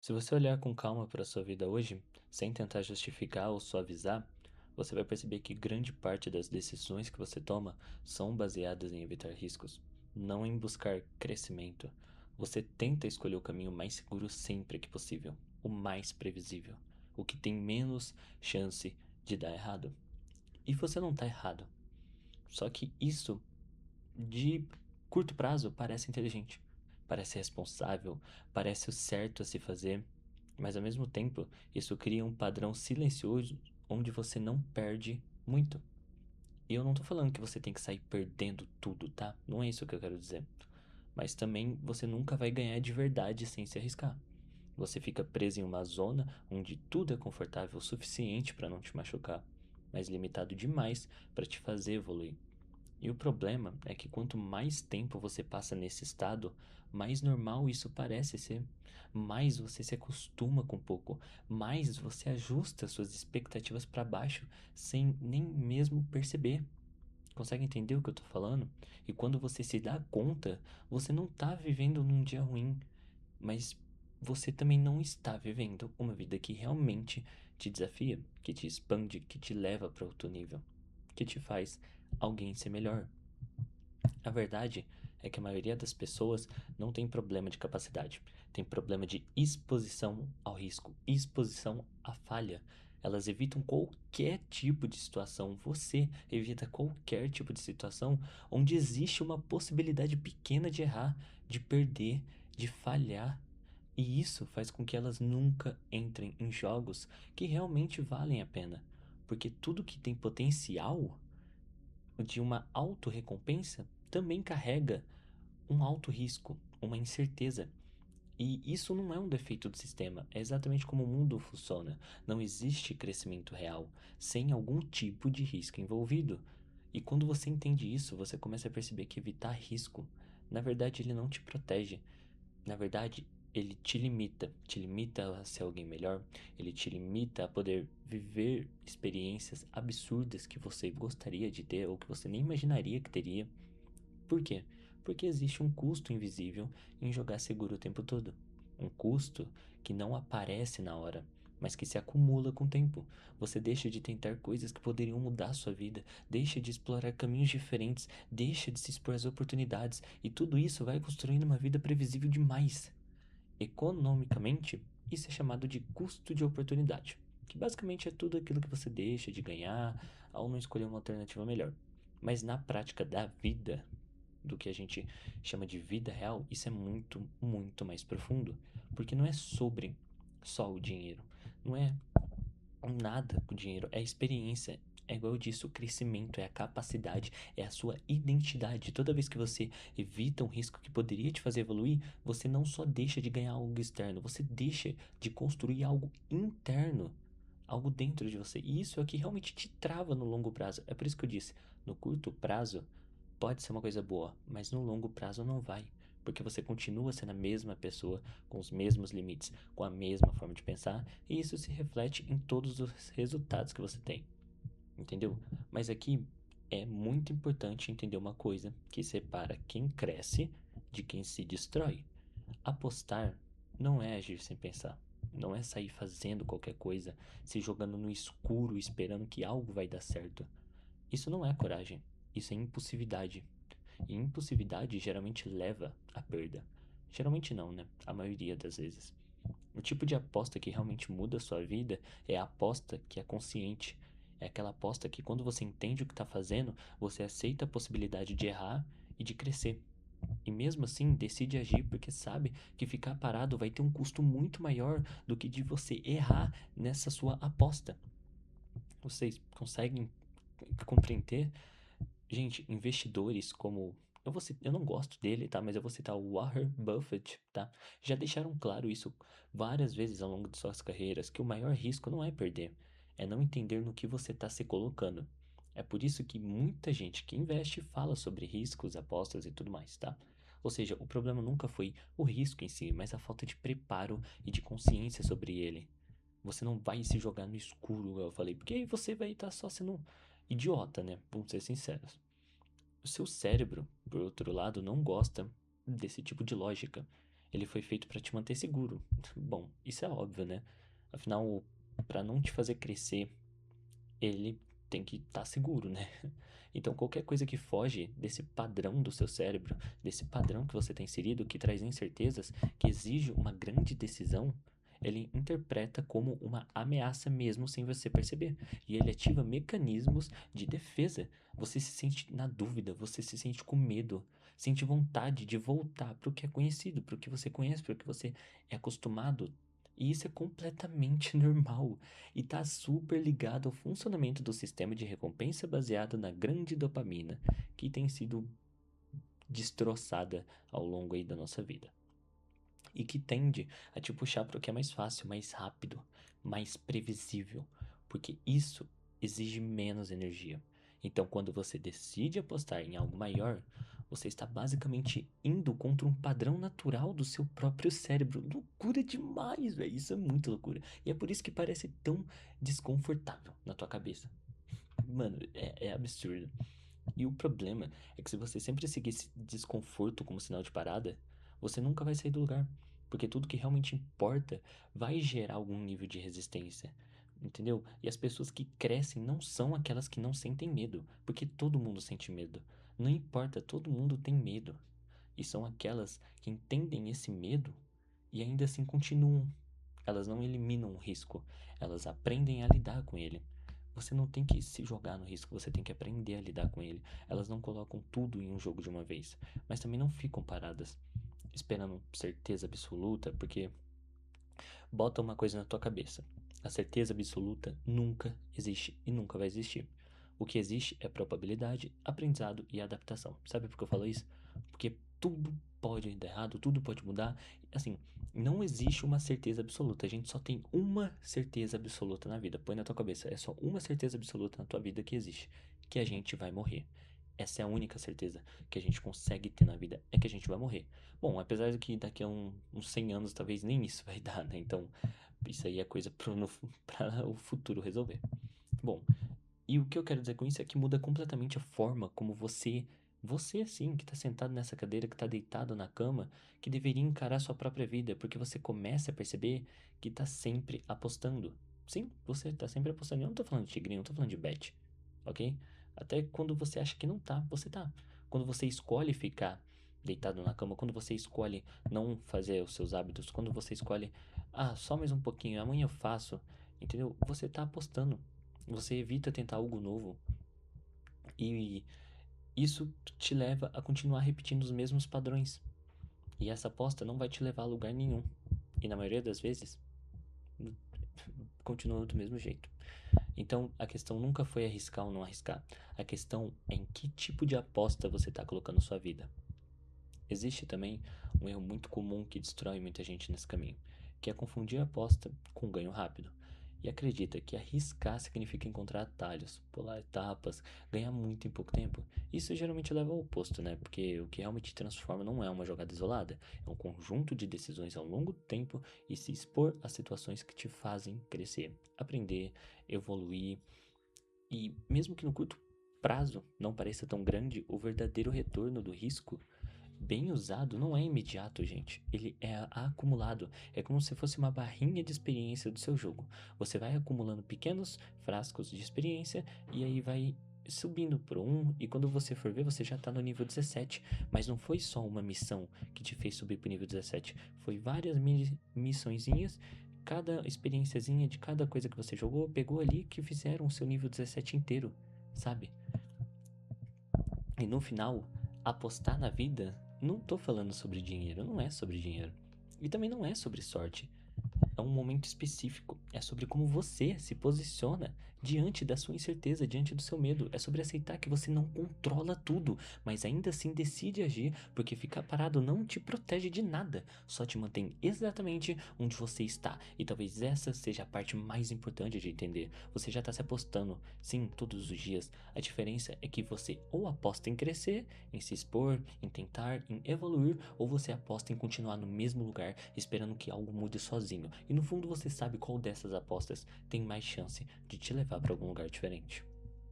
Se você olhar com calma para a sua vida hoje, sem tentar justificar ou suavizar, você vai perceber que grande parte das decisões que você toma são baseadas em evitar riscos, não em buscar crescimento. Você tenta escolher o caminho mais seguro sempre que possível, o mais previsível, o que tem menos chance de dar errado. E você não está errado. Só que isso, de curto prazo, parece inteligente, parece responsável, parece o certo a se fazer, mas ao mesmo tempo, isso cria um padrão silencioso onde você não perde muito. E eu não tô falando que você tem que sair perdendo tudo, tá? Não é isso que eu quero dizer. Mas também você nunca vai ganhar de verdade sem se arriscar. Você fica preso em uma zona onde tudo é confortável o suficiente para não te machucar, mas limitado demais para te fazer evoluir. E o problema é que quanto mais tempo você passa nesse estado, mais normal isso parece ser. Mais você se acostuma com pouco, mais você ajusta suas expectativas para baixo sem nem mesmo perceber. Consegue entender o que eu tô falando? E quando você se dá conta, você não tá vivendo num dia ruim, mas você também não está vivendo uma vida que realmente te desafia, que te expande, que te leva para outro nível, que te faz alguém ser melhor. A verdade é que a maioria das pessoas não tem problema de capacidade, tem problema de exposição ao risco, exposição à falha. Elas evitam qualquer tipo de situação, você evita qualquer tipo de situação onde existe uma possibilidade pequena de errar, de perder, de falhar. E isso faz com que elas nunca entrem em jogos que realmente valem a pena, porque tudo que tem potencial de uma autorrecompensa também carrega um alto risco, uma incerteza. E isso não é um defeito do sistema, é exatamente como o mundo funciona. Não existe crescimento real sem algum tipo de risco envolvido. E quando você entende isso, você começa a perceber que evitar risco, na verdade, ele não te protege. Na verdade, ele te limita a ser alguém melhor, ele te limita a poder viver experiências absurdas que você gostaria de ter ou que você nem imaginaria que teria. Por quê? Porque existe um custo invisível em jogar seguro o tempo todo. Um custo que não aparece na hora, mas que se acumula com o tempo. Você deixa de tentar coisas que poderiam mudar a sua vida, deixa de explorar caminhos diferentes, deixa de se expor às oportunidades, e tudo isso vai construindo uma vida previsível demais. Economicamente, isso é chamado de custo de oportunidade, que basicamente é tudo aquilo que você deixa de ganhar ao não escolher uma alternativa melhor. Mas na prática da vida, do que a gente chama de vida real, isso é muito, muito mais profundo. Porque não é sobre só o dinheiro. Não é nada com o dinheiro. É experiência. É igual eu disse, o crescimento é a capacidade, é a sua identidade. Toda vez que você evita um risco que poderia te fazer evoluir, você não só deixa de ganhar algo externo, você deixa de construir algo interno, algo dentro de você. E isso é o que realmente te trava no longo prazo. É por isso que eu disse, no curto prazo, pode ser uma coisa boa, mas no longo prazo não vai. Porque você continua sendo a mesma pessoa, com os mesmos limites, com a mesma forma de pensar, e isso se reflete em todos os resultados que você tem. Entendeu? Mas aqui é muito importante entender uma coisa que separa quem cresce de quem se destrói. Apostar não é agir sem pensar. Não é sair fazendo qualquer coisa, se jogando no escuro esperando que algo vai dar certo. Isso não é coragem, isso é impulsividade. E impulsividade geralmente leva à perda. Geralmente não, né? A maioria das vezes. O tipo de aposta que realmente muda a sua vida é a aposta que é consciente. É aquela aposta que quando você entende o que está fazendo, você aceita a possibilidade de errar e de crescer. E mesmo assim, decide agir porque sabe que ficar parado vai ter um custo muito maior do que de você errar nessa sua aposta. Vocês conseguem compreender? Gente, investidores como. Eu não gosto dele, tá? Mas eu vou citar o Warren Buffett, tá? Já deixaram claro isso várias vezes ao longo de suas carreiras, que o maior risco não é perder, é não entender no que você está se colocando. É por isso que muita gente que investe fala sobre riscos, apostas e tudo mais, tá? Ou seja, o problema nunca foi o risco em si, mas a falta de preparo e de consciência sobre ele. Você não vai se jogar no escuro, como eu falei, porque aí você vai estar só sendo idiota, né? Vamos ser sinceros. O seu cérebro, por outro lado, não gosta desse tipo de lógica. Ele foi feito para te manter seguro. Bom, isso é óbvio, né? Afinal, para não te fazer crescer, ele tem que estar seguro, né? Então, qualquer coisa que foge desse padrão do seu cérebro, desse padrão que você tem inserido, que traz incertezas, que exige uma grande decisão, ele interpreta como uma ameaça mesmo sem você perceber. E ele ativa mecanismos de defesa. Você se sente na dúvida, você se sente com medo, sente vontade de voltar para o que é conhecido, para o que você conhece, para o que você é acostumado. E isso é completamente normal e está super ligado ao funcionamento do sistema de recompensa baseado na grande dopamina, que tem sido destroçada ao longo aí da nossa vida. E que tende a te puxar para o que é mais fácil, mais rápido, mais previsível, porque isso exige menos energia. Então, quando você decide apostar em algo maior, você está basicamente indo contra um padrão natural do seu próprio cérebro. Loucura demais, velho. Isso é muito loucura. E é por isso que parece tão desconfortável na tua cabeça. Mano, é absurdo. E o problema é que se você sempre seguir esse desconforto como sinal de parada, você nunca vai sair do lugar. Porque tudo que realmente importa vai gerar algum nível de resistência. Entendeu? E as pessoas que crescem não são aquelas que não sentem medo. Porque todo mundo sente medo. Não importa, todo mundo tem medo. E são aquelas que entendem esse medo e ainda assim continuam. Elas não eliminam o risco, elas aprendem a lidar com ele. Você não tem que se jogar no risco, você tem que aprender a lidar com ele. Elas não colocam tudo em um jogo de uma vez, mas também não ficam paradas, esperando certeza absoluta, porque bota uma coisa na tua cabeça. A certeza absoluta nunca existe e nunca vai existir. O que existe é probabilidade, aprendizado e adaptação. Sabe por que eu falo isso? Porque tudo pode dar errado, tudo pode mudar. Assim, não existe uma certeza absoluta. A gente só tem uma certeza absoluta na vida. Põe na tua cabeça, é só uma certeza absoluta na tua vida que existe, que a gente vai morrer. Essa é a única certeza que a gente consegue ter na vida, é que a gente vai morrer. Bom, apesar de que daqui a uns 100 anos talvez nem isso vai dar, né? Então, isso aí é coisa para o futuro resolver. Bom, e o que eu quero dizer com isso é que muda completamente a forma como você assim, que está sentado nessa cadeira, que está deitado na cama, que deveria encarar sua própria vida, porque você começa a perceber que está sempre apostando. Sim, você está sempre apostando. Eu não estou falando de tigrinho, eu não tô falando de bet, ok? Até quando você acha que não tá, você tá. Quando você escolhe ficar deitado na cama, quando você escolhe não fazer os seus hábitos, quando você escolhe, só mais um pouquinho, amanhã eu faço, entendeu? Você tá apostando. Você evita tentar algo novo e isso te leva a continuar repetindo os mesmos padrões. E essa aposta não vai te levar a lugar nenhum. E na maioria das vezes, continua do mesmo jeito. Então, a questão nunca foi arriscar ou não arriscar. A questão é em que tipo de aposta você está colocando sua vida. Existe também um erro muito comum que destrói muita gente nesse caminho, que é confundir a aposta com ganho rápido. E acredita que arriscar significa encontrar atalhos, pular etapas, ganhar muito em pouco tempo. Isso geralmente leva ao oposto, né? Porque o que realmente transforma não é uma jogada isolada, é um conjunto de decisões ao longo do tempo e se expor a situações que te fazem crescer, aprender, evoluir. E mesmo que no curto prazo não pareça tão grande, o verdadeiro retorno do risco bem usado não é imediato, gente. Ele é acumulado. É como se fosse uma barrinha de experiência do seu jogo. Você vai acumulando pequenos frascos de experiência e aí vai subindo por um. E quando você for ver, você já tá no nível 17. Mas não foi só uma missão que te fez subir pro nível 17. Foi várias missõezinhas. Cada experiênciazinha de cada coisa que você jogou, pegou ali que fizeram o seu nível 17 inteiro, sabe? E no final, apostar na vida, não tô falando sobre dinheiro, não é sobre dinheiro. E também não é sobre sorte. É um momento específico. É sobre como você se posiciona diante da sua incerteza, diante do seu medo. É sobre aceitar que você não controla tudo, mas ainda assim decide agir, porque ficar parado não te protege de nada, só te mantém exatamente onde você está. E talvez essa seja a parte mais importante de entender. Você já está se apostando, sim, todos os dias. A diferença é que você ou aposta em crescer, em se expor, em tentar, em evoluir, ou você aposta em continuar no mesmo lugar, esperando que algo mude sozinho. E no fundo você sabe qual dessas apostas tem mais chance de te levar para algum lugar diferente.